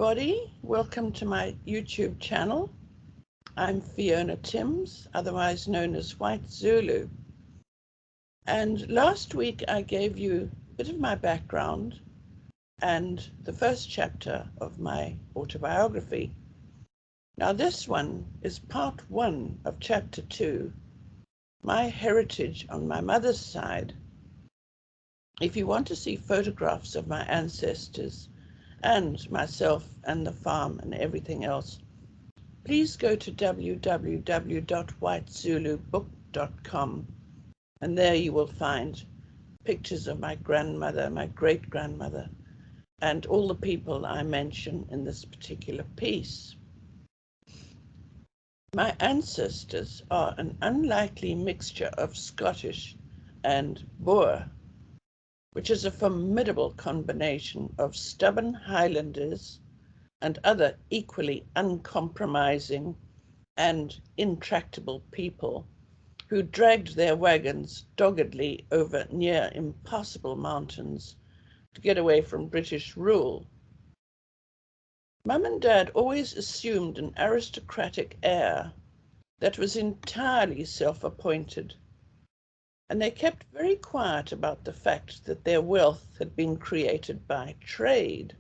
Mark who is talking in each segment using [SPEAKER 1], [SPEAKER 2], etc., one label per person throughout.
[SPEAKER 1] everybody, welcome to my YouTube channel. I'm Fiona Timms, otherwise known as White Zulu. And last week I gave you a bit of my background and the first chapter of my autobiography. Now this one is part 1 of chapter 2, my heritage on my mother's side. If you want to see photographs of my ancestors and myself and the farm and everything else, please go to www.whitezulubook.com, and there you will find pictures of my grandmother, my great-grandmother, and all the people I mention in this particular piece. My ancestors are an unlikely mixture of Scottish and Boer, which is a formidable combination of stubborn Highlanders and other equally uncompromising and intractable people who dragged their wagons doggedly over near impossible mountains to get away from British rule. Mum and Dad always assumed an aristocratic air that was entirely self-appointed, and they kept very quiet about the fact that their wealth had been created by trade.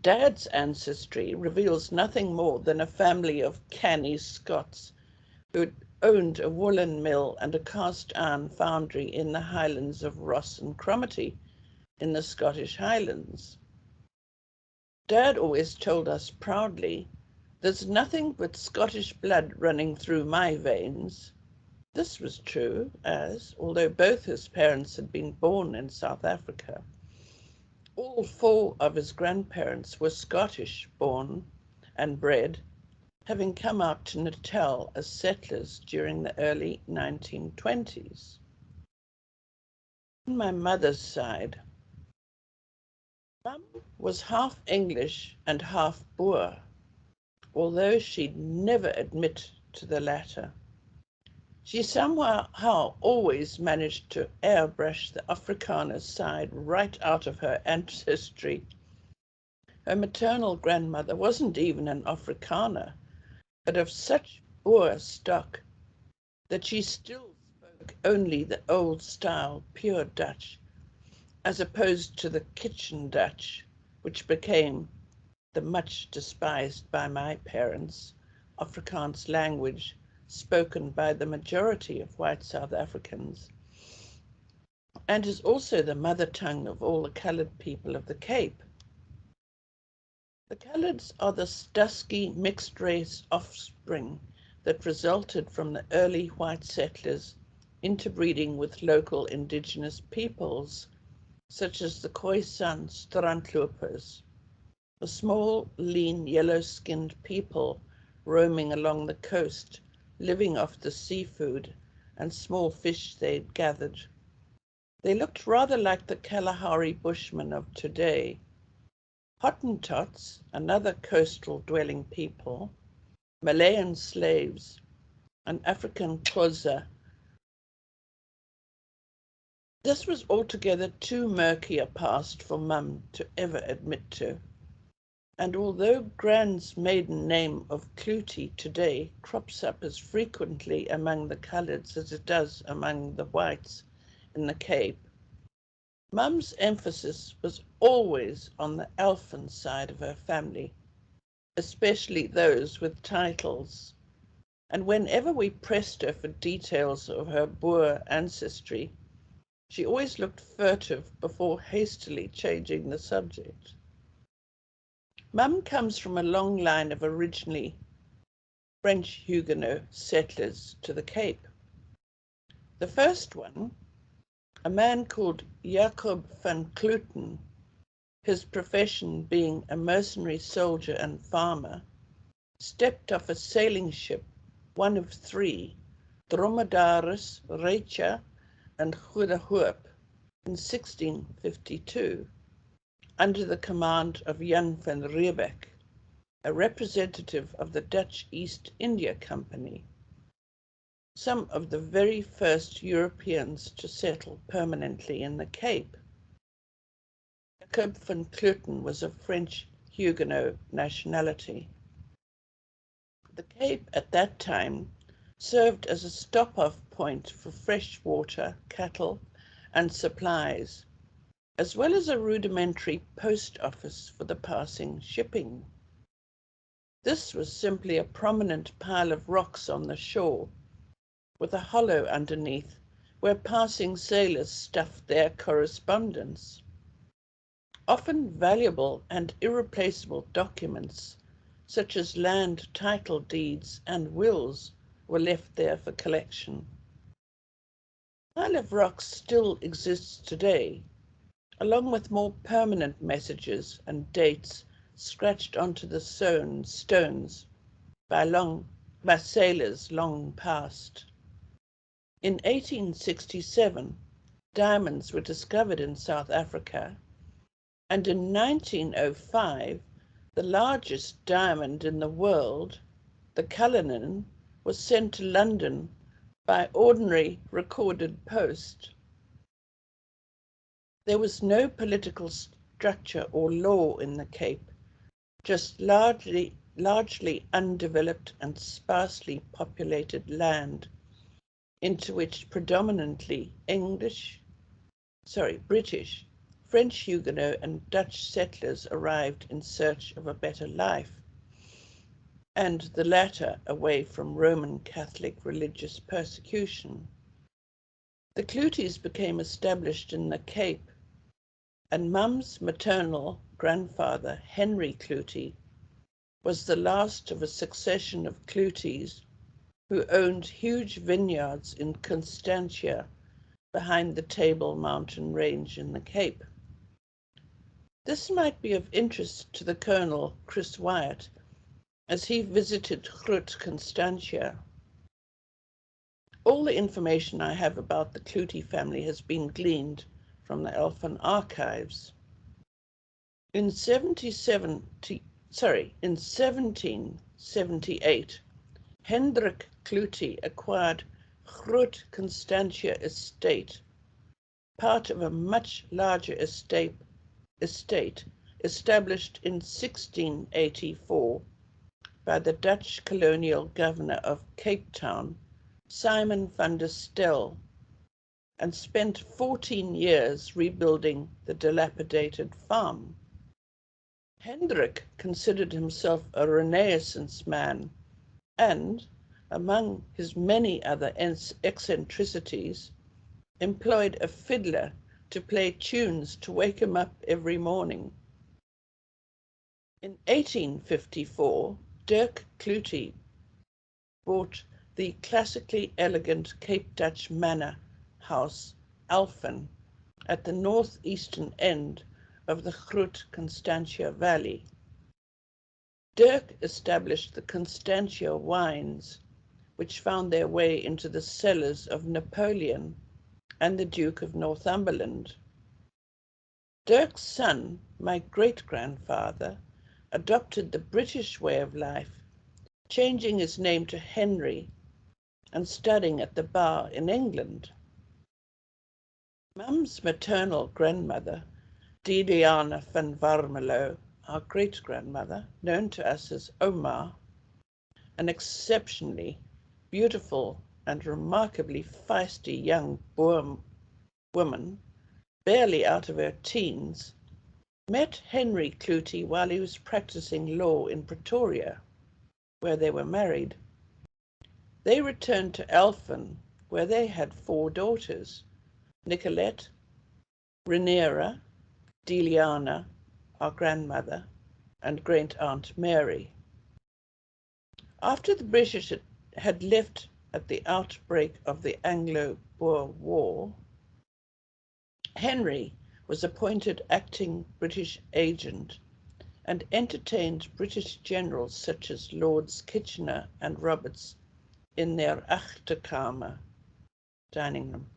[SPEAKER 1] Dad's ancestry reveals nothing more than a family of canny Scots who owned a woolen mill and a cast iron foundry in the highlands of Ross and Cromarty in the Scottish Highlands. Dad always told us proudly, "There's nothing but Scottish blood running through my veins." This was true, as, although both his parents had been born in South Africa, all 4 of his grandparents were Scottish born and bred, having come out to Natal as settlers during the early 1920s. On my mother's side, Mum was half English and half Boer, although she'd never admit to the latter. She somehow always managed to airbrush the Afrikaner side right out of her ancestry. Her maternal grandmother wasn't even an Afrikaner, but of such Boer stock that she still spoke only the old-style pure Dutch, as opposed to the kitchen Dutch, which became the much despised by my parents Afrikaans language spoken by the majority of white South Africans, and is also the mother tongue of all the coloured people of the Cape. The coloureds are the dusky mixed-race offspring that resulted from the early white settlers interbreeding with local indigenous peoples, such as the Khoisan strandlopers, the small, lean, yellow-skinned people roaming along the coast, living off the seafood and small fish they'd gathered. They looked rather like the Kalahari Bushmen of today. Hottentots, another coastal dwelling people, Malayan slaves, and African Xhosa. This was altogether too murky a past for Mum to ever admit to, and although Gran's maiden name of Cluten today crops up as frequently among the coloureds as it does among the whites in the Cape, Mum's emphasis was always on the Elfin side of her family, especially those with titles, and whenever we pressed her for details of her Boer ancestry, she always looked furtive before hastily changing the subject. Mum comes from a long line of originally French Huguenot settlers to the Cape. The first one, a man called Jacob van Cluten, his profession being a mercenary soldier and farmer, stepped off a sailing ship, one of 3, Dromedaris, Reicha, and Goede Hoop, in 1652, under the command of Jan van Riebeck, a representative of the Dutch East India Company, some of the very first Europeans to settle permanently in the Cape. Jacob van Cluten was of French Huguenot nationality. The Cape at that time served as a stop-off point for fresh water, cattle, and supplies, as well as a rudimentary post office for the passing shipping. This was simply a prominent pile of rocks on the shore, with a hollow underneath where passing sailors stuffed their correspondence. Often valuable and irreplaceable documents, such as land title deeds and wills, were left there for collection. The pile of rocks still exists today, along with more permanent messages and dates scratched onto the stones by sailors long past. In 1867, diamonds were discovered in South Africa, and in 1905, the largest diamond in the world, the Cullinan, was sent to London by ordinary recorded post. There was no political structure or law in the Cape, just largely undeveloped and sparsely populated land into which predominantly British, French Huguenot and Dutch settlers arrived in search of a better life, and the latter away from Roman Catholic religious persecution. The Clutes became established in the Cape, and Mum's maternal grandfather, Henry Clute, was the last of a succession of Clutes who owned huge vineyards in Constantia behind the Table Mountain range in the Cape. This might be of interest to the Colonel, Chris Wyatt, as he visited Groot Constantia. All the information I have about the Clute family has been gleaned from the Elfin archives. In 1778, Hendrik Clute acquired Groot Constantia estate, part of a much larger estate established in 1684 by the Dutch colonial governor of Cape Town, Simon van der Stel, and spent 14 years rebuilding the dilapidated farm. Hendrik considered himself a Renaissance man and, among his many other eccentricities, employed a fiddler to play tunes to wake him up every morning. In 1854, Dirk Clute bought the classically elegant Cape Dutch manor house Alphen at the northeastern end of the Groot Constantia Valley. Dirk established the Constantia wines, which found their way into the cellars of Napoleon and the Duke of Northumberland. Dirk's son, my great-grandfather, adopted the British way of life, changing his name to Henry and studying at the bar in England. Mum's maternal grandmother, Deliana van Warmelo, our great-grandmother, known to us as Oma, an exceptionally beautiful and remarkably feisty young Boer woman, barely out of her teens, met Henry Clute while he was practicing law in Pretoria, where they were married. They returned to Alphen, where they had 4 daughters, Nicolette, Rhaenyra, Deliana, our grandmother, and great-aunt Mary. After the British had left at the outbreak of the Anglo-Borah War, Henry was appointed acting British agent and entertained British generals such as Lords Kitchener and Roberts in their Agterkamer dining room.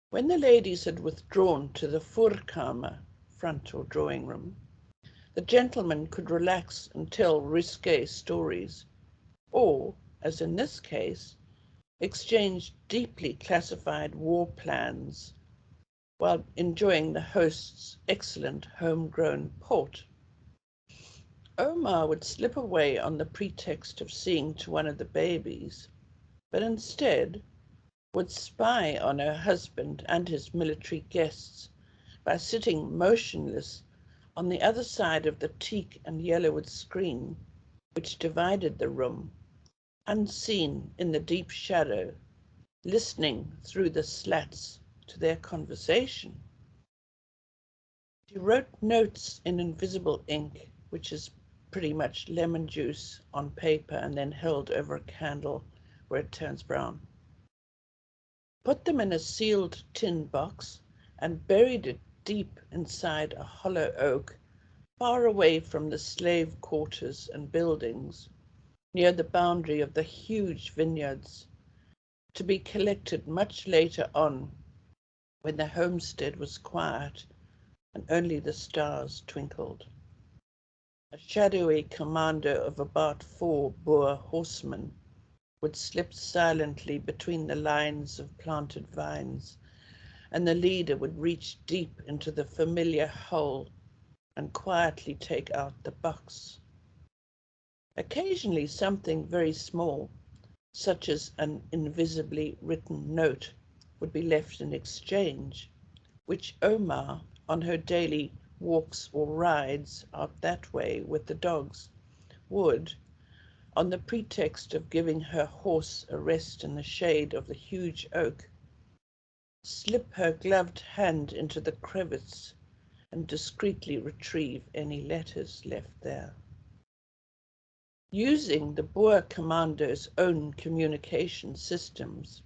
[SPEAKER 1] When the ladies had withdrawn to the Voorkamer, front or drawing room, the gentlemen could relax and tell risque stories, or, as in this case, exchange deeply classified war plans while enjoying the host's excellent homegrown port. Omar would slip away on the pretext of seeing to one of the babies, but instead would spy on her husband and his military guests by sitting motionless on the other side of the teak and yellowwood screen which divided the room, unseen in the deep shadow, listening through the slats to their conversation. She wrote notes in invisible ink, which is pretty much lemon juice on paper and then held over a candle where it turns brown. Put them in a sealed tin box and buried it deep inside a hollow oak, far away from the slave quarters and buildings, near the boundary of the huge vineyards, to be collected much later on, when the homestead was quiet and only the stars twinkled. A shadowy commando of about 4 Boer horsemen would slip silently between the lines of planted vines, and the leader would reach deep into the familiar hole and quietly take out the box. Occasionally something very small, such as an invisibly written note, would be left in exchange, which Omar, on her daily walks or rides out that way with the dogs, would, on the pretext of giving her horse a rest in the shade of the huge oak, slip her gloved hand into the crevice and discreetly retrieve any letters left there. Using the Boer commando's own communication systems,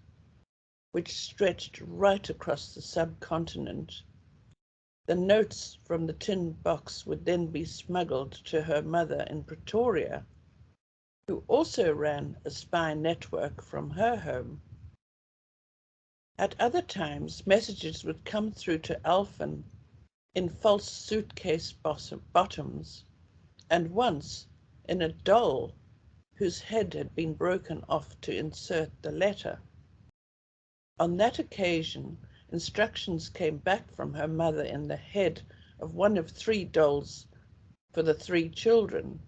[SPEAKER 1] which stretched right across the subcontinent, the notes from the tin box would then be smuggled to her mother in Pretoria, who also ran a spy network from her home. At other times, messages would come through to Alphen in false suitcase bottoms, and once in a doll whose head had been broken off to insert the letter. On that occasion, instructions came back from her mother in the head of one of 3 dolls for the 3 children.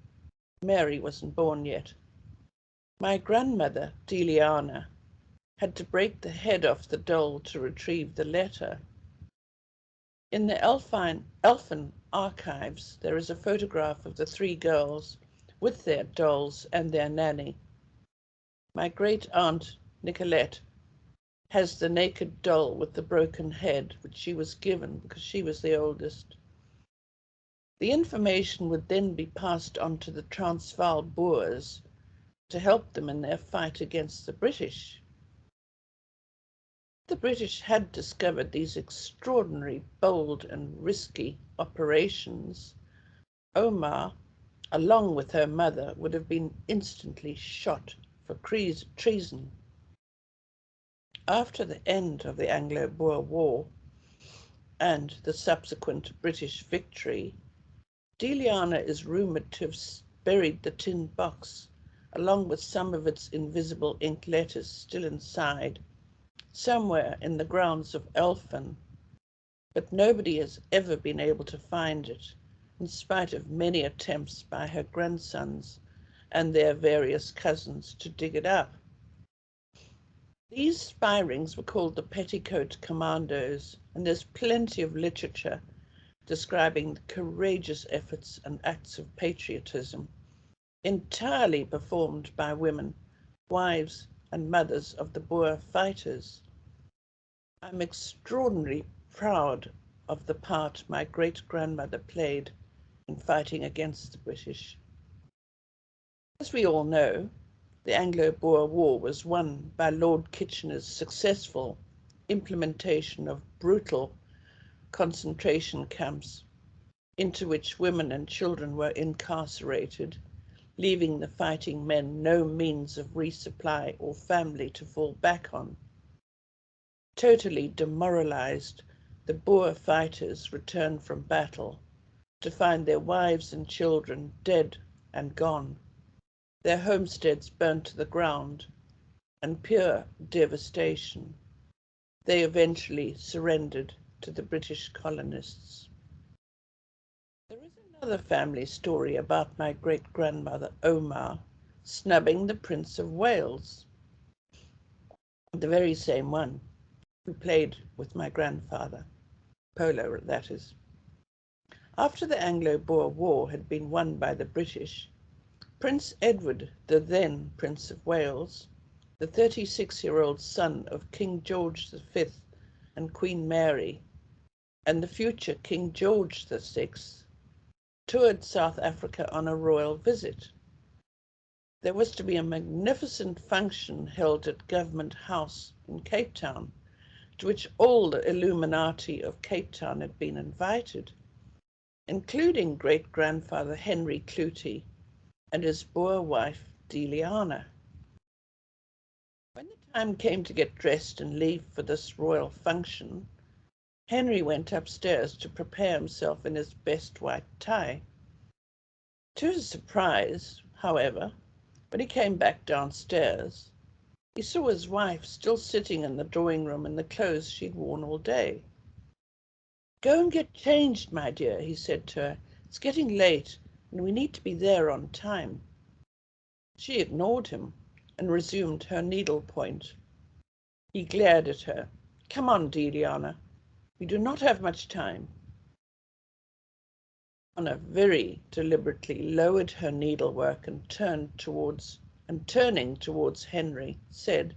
[SPEAKER 1] Mary wasn't born yet. My grandmother, Deliana, had to break the head off the doll to retrieve the letter. In the Elfin archives, there is a photograph of the 3 girls with their dolls and their nanny. My great-aunt, Nicolette, has the naked doll with the broken head, which she was given because she was the oldest. The information would then be passed on to the Transvaal Boers to help them in their fight against the British. The British had discovered these extraordinary, bold and risky operations. Omar, along with her mother, would have been instantly shot for treason. After the end of the Anglo-Borah War and the subsequent British victory, Deliana is rumoured to have buried the tin box, along with some of its invisible ink letters still inside, somewhere in the grounds of Elfin, but nobody has ever been able to find it, in spite of many attempts by her grandsons and their various cousins to dig it up. These spy rings were called the Petticoat Commandos, and there's plenty of literature describing the courageous efforts and acts of patriotism, entirely performed by women, wives and mothers of the Boer fighters. I'm extraordinarily proud of the part my great-grandmother played in fighting against the British. As we all know, the Anglo-Borah War was won by Lord Kitchener's successful implementation of brutal concentration camps into which women and children were incarcerated, leaving the fighting men no means of resupply or family to fall back on. Totally demoralized, the Boer fighters returned from battle to find their wives and children dead and gone, their homesteads burnt to the ground, and pure devastation. They eventually surrendered to the British colonists. There is another family story about my great-grandmother Omar snubbing the Prince of Wales, the very same one who played with my grandfather, polo that is. After the Anglo-Borah War had been won by the British, Prince Edward, the then Prince of Wales, the 36-year-old son of King George V and Queen Mary, and the future King George VI, toured South Africa on a royal visit. There was to be a magnificent function held at Government House in Cape Town, to which all the Illuminati of Cape Town had been invited, including great-grandfather Henry Cluten and his Boer wife, Deliana. When the time came to get dressed and leave for this royal function, Henry went upstairs to prepare himself in his best white tie. To his surprise, however, when he came back downstairs, he saw his wife still sitting in the drawing room in the clothes she'd worn all day. "Go and get changed, my dear," he said to her. "It's getting late, and we need to be there on time." She ignored him and resumed her needlepoint. He glared at her. "Come on, Deliana. We do not have much time." Anna very deliberately lowered her needlework and turning towards Henry, said,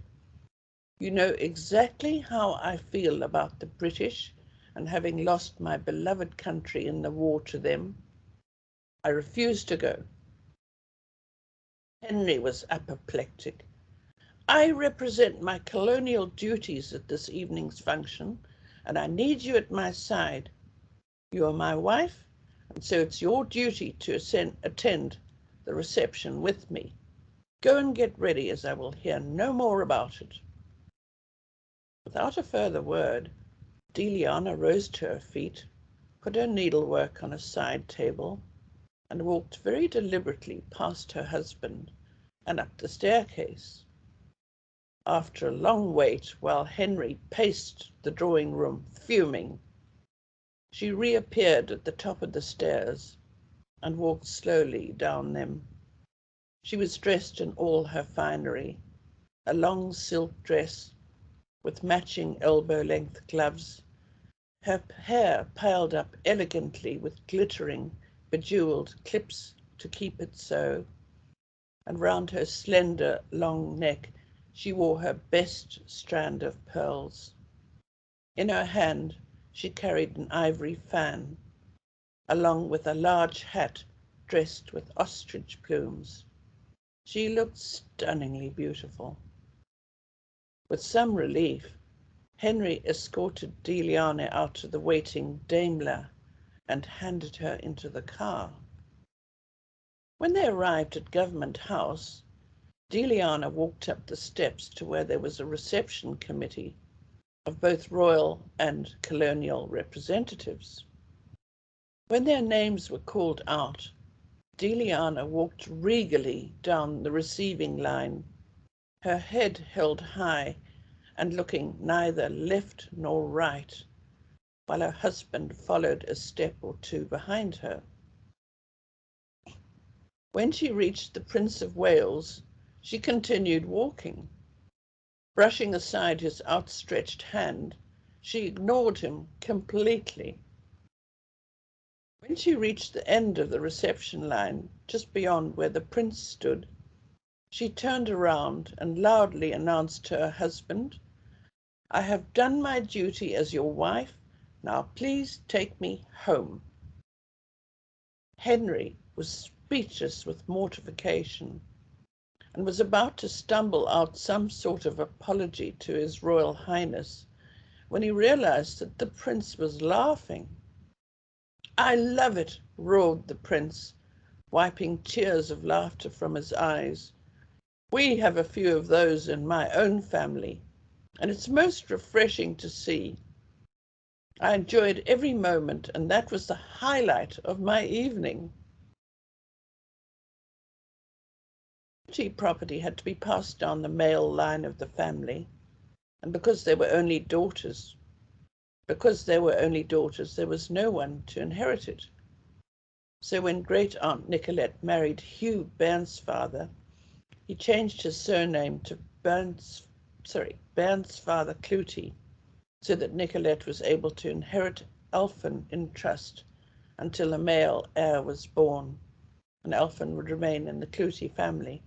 [SPEAKER 1] "You know exactly how I feel about the British and having lost my beloved country in the war to them. I refuse to go." Henry was apoplectic. "I represent my colonial duties at this evening's function, and I need you at my side. You are my wife, and so it's your duty to attend the reception with me. Go and get ready, as I will hear no more about it." Without a further word, Deliana rose to her feet, put her needlework on a side table, and walked very deliberately past her husband and up the staircase. After a long wait, while Henry paced the drawing room, fuming, she reappeared at the top of the stairs and walked slowly down them. She was dressed in all her finery, a long silk dress with matching elbow-length gloves, her hair piled up elegantly with glittering, bejeweled clips to keep it so, and round her slender, long neck she wore her best strand of pearls. In her hand she carried an ivory fan, along with a large hat dressed with ostrich plumes. She looked stunningly beautiful. With some relief, Henry escorted Deliana out to the waiting Daimler and handed her into the car. When they arrived at Government House, Deliana walked up the steps to where there was a reception committee of both royal and colonial representatives. When their names were called out, Deliana walked regally down the receiving line, her head held high and looking neither left nor right, while her husband followed a step or two behind her. When she reached the Prince of Wales, she continued walking. Brushing aside his outstretched hand, she ignored him completely. When she reached the end of the reception line, just beyond where the prince stood, she turned around and loudly announced to her husband, "I have done my duty as your wife. Now please take me home." Henry was speechless with mortification and was about to stumble out some sort of apology to His Royal Highness when he realized that the prince was laughing. "I love it," roared the prince, wiping tears of laughter from his eyes. "We have a few of those in my own family, and it's most refreshing to see. I enjoyed every moment, and that was the highlight of my evening." Property had to be passed down the male line of the family, and because they were only daughters, Because they were only daughters, there was no one to inherit it. So when great-aunt Nicolette married Hugh Bairnsfather, he changed his surname to Bairnsfather Clute, so that Nicolette was able to inherit Elphin in trust until a male heir was born, and Elphin would remain in the Clute family.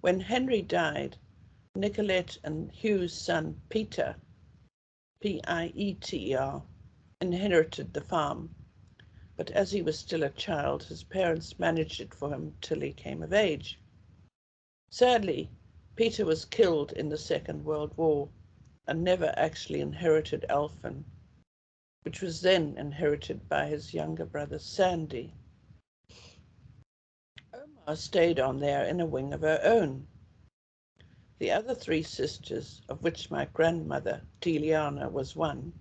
[SPEAKER 1] When Henry died, Nicolette and Hugh's son Peter, P-I-E-T-E-R, inherited the farm, but as he was still a child, his parents managed it for him till he came of age. Sadly, Peter was killed in the Second World War and never actually inherited Elphin, which was then inherited by his younger brother Sandy. Omar stayed on there in a wing of her own. The other three sisters, of which my grandmother, Deliana, was one,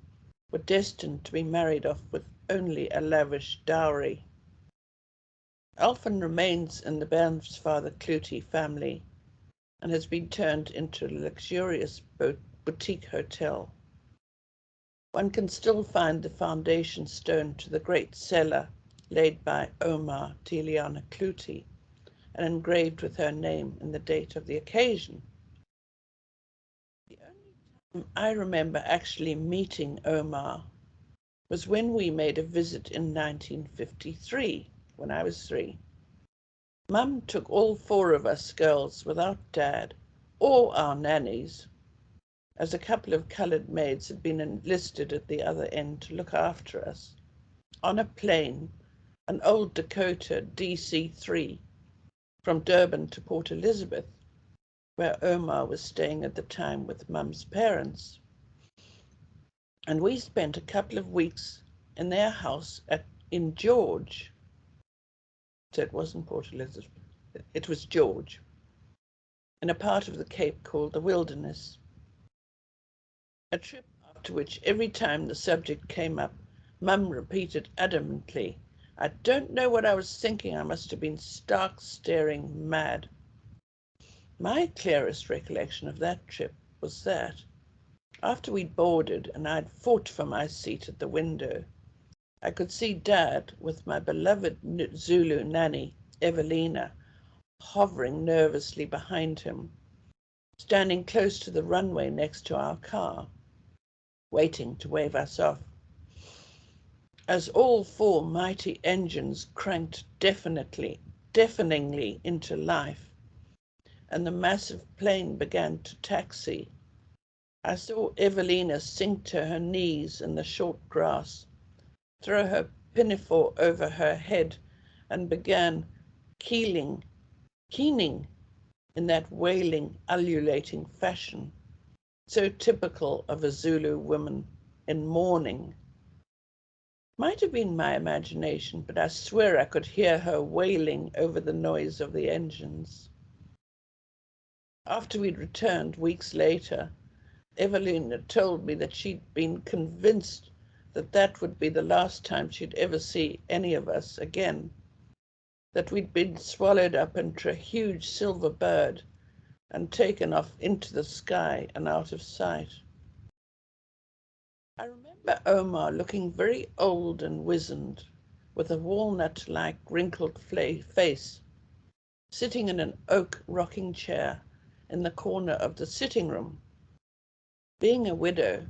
[SPEAKER 1] were destined to be married off with only a lavish dowry. Elphin remains in the Bairnsfather Clute family and has been turned into a luxurious boutique hotel. One can still find the foundation stone to the great cellar laid by Omar Deliana Clute and engraved with her name and the date of the occasion. The only time I remember actually meeting Omar was when we made a visit in 1953, when I was 3. Mum took all 4 of us girls without Dad or our nannies, as a couple of coloured maids had been enlisted at the other end to look after us, on a plane, an old Dakota DC-3, from Durban to Port Elizabeth, where Omar was staying at the time with Mum's parents. And we spent a couple of weeks in their house in George. So it wasn't Port Elizabeth, it was George, in a part of the Cape called the Wilderness. A trip after which every time the subject came up, Mum repeated adamantly, "I don't know what I was thinking. I must have been stark staring mad." My clearest recollection of that trip was that, after we'd boarded and I'd fought for my seat at the window, I could see Dad with my beloved Zulu nanny, Evelina, hovering nervously behind him, standing close to the runway next to our car, waiting to wave us off. As all 4 mighty engines cranked deafeningly into life, and the massive plane began to taxi, I saw Evelina sink to her knees in the short grass, throw her pinafore over her head, and began keening in that wailing, ululating fashion, so typical of a Zulu woman in mourning. Might have been my imagination, but I swear I could hear her wailing over the noise of the engines. After we'd returned weeks later, Evelina told me that she'd been convinced that that would be the last time she'd ever see any of us again, that we'd been swallowed up into a huge silver bird and taken off into the sky and out of sight. I remember Omar looking very old and wizened, with a walnut-like wrinkled face, sitting in an oak rocking chair in the corner of the sitting room. Being a widow,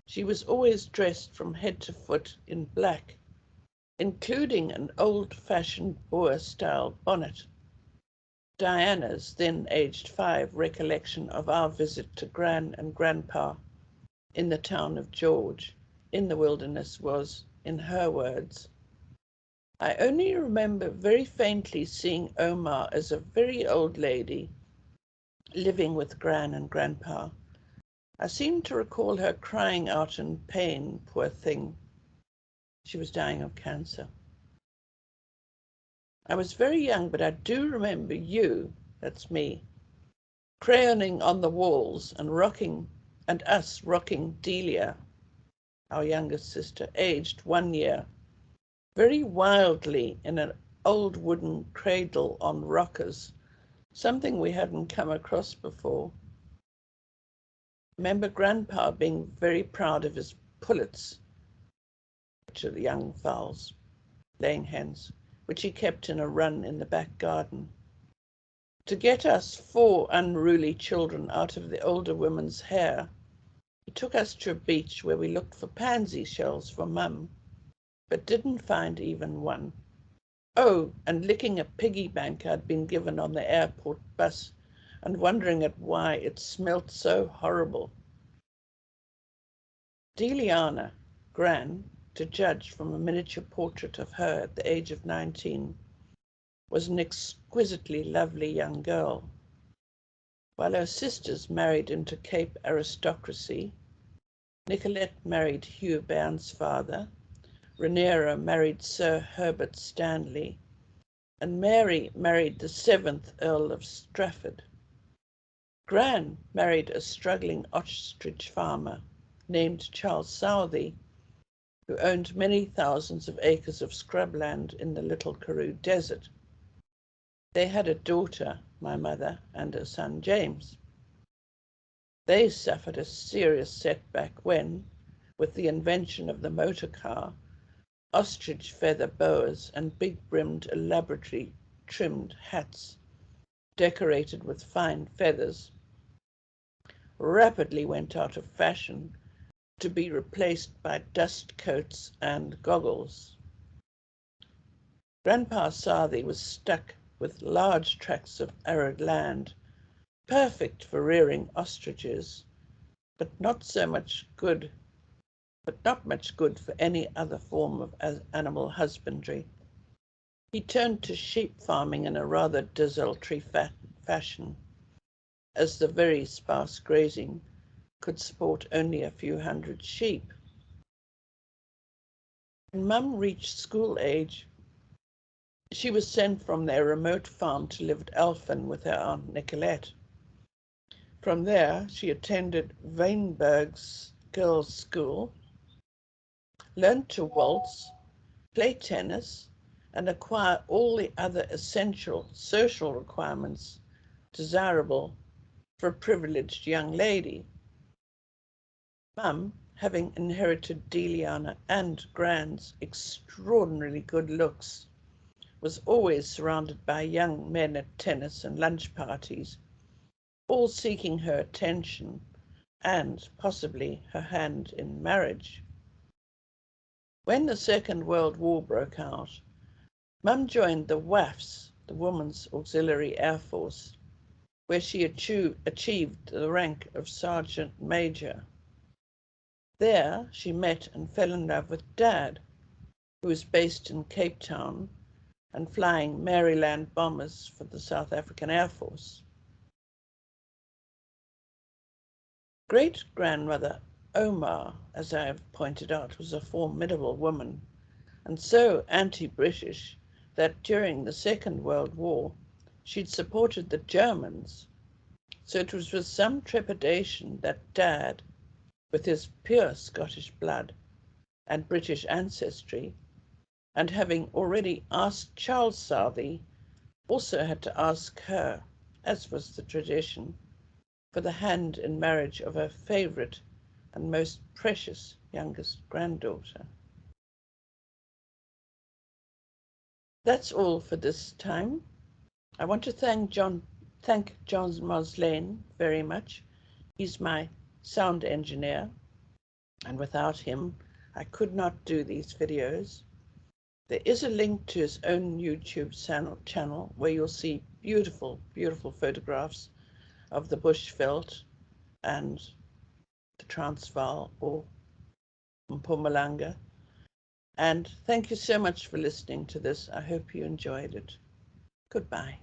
[SPEAKER 1] she was always dressed from head to foot in black, including an old-fashioned Boer-style bonnet. Diana's, then aged 5, recollection of our visit to Gran and Grandpa in the town of George, in the wilderness, was, in her words, "I only remember very faintly seeing Omar as a very old lady living with Gran and Grandpa. I seem to recall her crying out in pain, poor thing. She was dying of cancer. I was very young, but I do remember you," that's me, "crayoning on the walls and us rocking Delia," our youngest sister, aged 1 year, very wildly in an old wooden cradle on rockers, something we hadn't come across before. Remember Grandpa being very proud of his pullets, which are the young fowls, laying hens, which he kept in a run in the back garden. To get us 4 unruly children out of the older women's hair, he took us to a beach where we looked for pansy shells for Mum, but didn't find even one. Oh, and licking a piggy bank I'd been given on the airport bus and wondering at why it smelt so horrible. Deliana, Gran, to judge from a miniature portrait of her at the age of 19, was an exquisitely lovely young girl. While her sisters married into Cape aristocracy, Nicolette married Hugh Bairnsfather, Rhaenyra married Sir Herbert Stanley, and Mary married the 7th Earl of Strafford. Gran married a struggling ostrich farmer named Charles Southey, who owned many thousands of acres of scrubland in the Little Karoo Desert. They had a daughter, my mother, and a son, James. They suffered a serious setback when, with the invention of the motor car, ostrich feather boas and big-brimmed, elaborately trimmed hats, decorated with fine feathers, rapidly went out of fashion to be replaced by dust coats and goggles. Grandpa Southey was stuck with large tracts of arid land, perfect for rearing ostriches, but not much good for any other form of animal husbandry. He turned to sheep farming in a rather desultory fashion, as the very sparse grazing could support only a few hundred sheep. When Mum reached school age, she was sent from their remote farm to live at Elphin with her Aunt Nicolette. From there, she attended Wynberg's girls' school, learned to waltz, play tennis, and acquire all the other essential social requirements desirable for a privileged young lady. Mum, having inherited Deliana and Gran's extraordinarily good looks, was always surrounded by young men at tennis and lunch parties, all seeking her attention and possibly her hand in marriage. When the Second World War broke out, Mum joined the WAAFs, the Women's Auxiliary Air Force, where she achieved the rank of Sergeant Major. There she met and fell in love with Dad, who was based in Cape Town and flying Maryland bombers for the South African Air Force. Great-grandmother Omar, as I have pointed out, was a formidable woman, and so anti-British that during the Second World War she'd supported the Germans. So it was with some trepidation that Dad, with his pure Scottish blood and British ancestry, and having already asked Charles Southey, also had to ask her, as was the tradition, for the hand in marriage of her favourite and most precious youngest granddaughter. That's all for this time. I want to thank John Moslane very much. He's my sound engineer, and without him I could not do these videos. There is a link to his own YouTube channel where you'll see beautiful, beautiful photographs of the Bushveld and the Transvaal or Mpumalanga. And thank you so much for listening to this. I hope you enjoyed it. Goodbye.